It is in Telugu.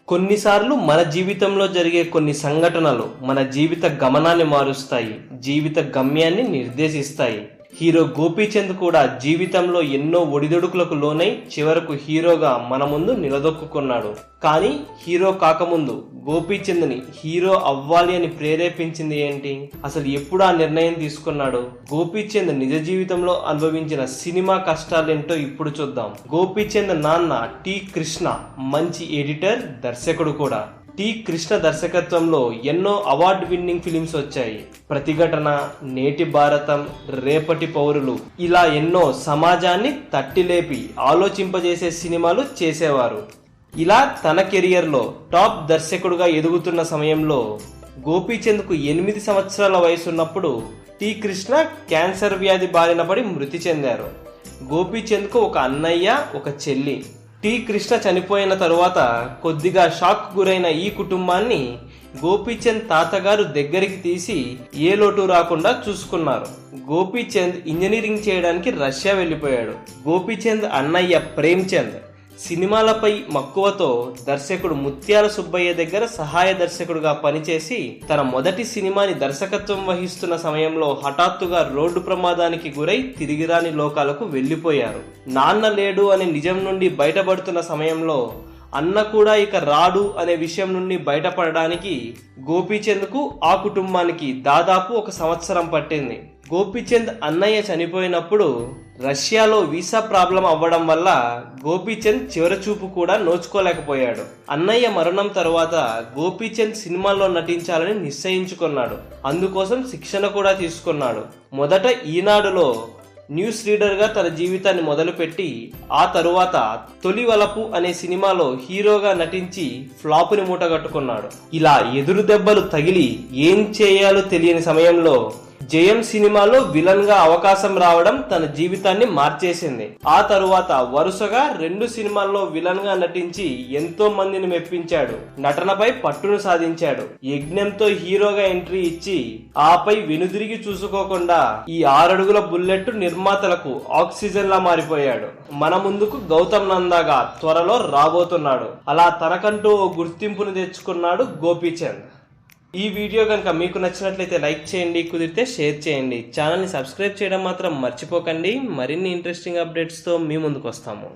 కొన్నిసార్లు మన జీవితంలో జరిగే కొన్ని సంఘటనలు మన జీవిత గమనాన్ని మారుస్తాయి, జీవిత గమ్యాన్ని నిర్దేశిస్తాయి. హీరో గోపీచంద్ కూడా జీవితంలో ఎన్నో ఒడిదుడుకులకు లోనై చివరకు హీరోగా మన ముందు నిలదొక్కున్నాడు. కానీ హీరో కాకముందు గోపీచంద్ని హీరో అవ్వాలి అని ప్రేరేపించింది ఏంటి? అసలు ఎప్పుడు ఆ నిర్ణయం తీసుకున్నాడు? గోపీచంద్ నిజ జీవితంలో అనుభవించిన సినిమా కష్టాలేంటో ఇప్పుడు చూద్దాం. గోపీచంద్ నాన్న టి కృష్ణ మంచి ఎడిటర్, దర్శకుడు కూడా. టి కృష్ణ దర్శకత్వంలో ఎన్నో అవార్డు విన్నింగ్ ఫిలిమ్స్ వచ్చాయి. ప్రతిఘటన, నేటి భారతం, రేపటి పౌరులు, ఇలా ఎన్నో సమాజాన్ని తట్టిలేపి ఆలోచింపజేసే సినిమాలు చేసేవారు. ఇలా తన కెరియర్లో టాప్ దర్శకుడుగా ఎదుగుతున్న సమయంలో గోపీచంద్కు 8 సంవత్సరాల వయసున్నప్పుడు టి కృష్ణ క్యాన్సర్ వ్యాధి బారిన పడి మృతి చెందారు. గోపీచంద్కు ఒక అన్నయ్య, ఒక చెల్లి. టి కృష్ణ చనిపోయిన తరువాత కొద్దిగా షాక్ గురైన ఈ కుటుంబాన్ని గోపీచంద్ తాతగారు దగ్గరికి తీసి ఏ లోటు రాకుండా చూసుకున్నారు. గోపీచంద్ ఇంజనీరింగ్ చేయడానికి రష్యా వెళ్ళిపోయాడు. గోపీచంద్ అన్నయ్య ప్రేమ్చంద్ సినిమాలపై మక్కువతో దర్శకుడు ముత్యాల సుబ్బయ్య దగ్గర సహాయ దర్శకుడుగా పనిచేసి తన మొదటి సినిమాని దర్శకత్వం వహిస్తున్న సమయంలో హఠాత్తుగా రోడ్డు ప్రమాదానికి గురై తిరిగిరాని లోకాలకు వెళ్లిపోయారు. నాన్న లేడు అనే నిజం నుండి బయటపడుతున్న సమయంలో అన్న కూడా ఇక రాడు అనే విషయం నుండి బయటపడడానికి గోపీచంద్కు, ఆ కుటుంబానికి దాదాపు 1 సంవత్సరం పట్టింది. గోపీచంద్ అన్నయ్య చనిపోయినప్పుడు రష్యాలో వీసా ప్రాబ్లం అవ్వడం వల్ల గోపీచంద్ చివరచూపు కూడా నోచుకోలేకపోయాడు. అన్నయ్య మరణం తర్వాత గోపీచంద్ సినిమాల్లో నటించాలని నిశ్చయించుకున్నాడు. అందుకోసం శిక్షణ కూడా తీసుకున్నాడు. మొదట ఈనాడులో న్యూస్ రీడర్ గా తన జీవితాన్ని మొదలుపెట్టి ఆ తరువాత తొలి వలపు అనే సినిమాలో హీరోగా నటించి ఫ్లాపుని మూటగట్టుకున్నాడు. ఇలా ఎదురు దెబ్బలు తగిలి ఏం చేయాలో తెలియని సమయంలో జయం సినిమాలో విలన్ గా అవకాశం రావడం తన జీవితాన్ని మార్చేసింది. ఆ తరువాత వరుసగా 2 సినిమాల్లో విలన్ గా నటించి ఎంతో మందిని మెప్పించాడు. నటనపై పట్టును సాధించాడు. యజ్ఞంతో హీరోగా ఎంట్రీ ఇచ్చి ఆపై వెనుదిరిగి చూసుకోకుండా ఈ 6 అడుగుల బుల్లెట్ నిర్మాతలకు ఆక్సిజన్ లా మారిపోయాడు. మన ముందుకు గౌతమ్ నందాగా త్వరలో రాబోతున్నాడు. అలా తనకంటూ ఓ గుర్తింపును తెచ్చుకున్నాడు గోపీచంద్. ఈ వీడియో కనుక మీకు నచ్చినట్లయితే లైక్ చేయండి, కుదిరితే షేర్ చేయండి. ఛానల్ని సబ్స్క్రైబ్ చేయడం మాత్రం మర్చిపోకండి. మరిన్ని ఇంట్రెస్టింగ్ అప్డేట్స్తో మీ ముందుకు వస్తాము.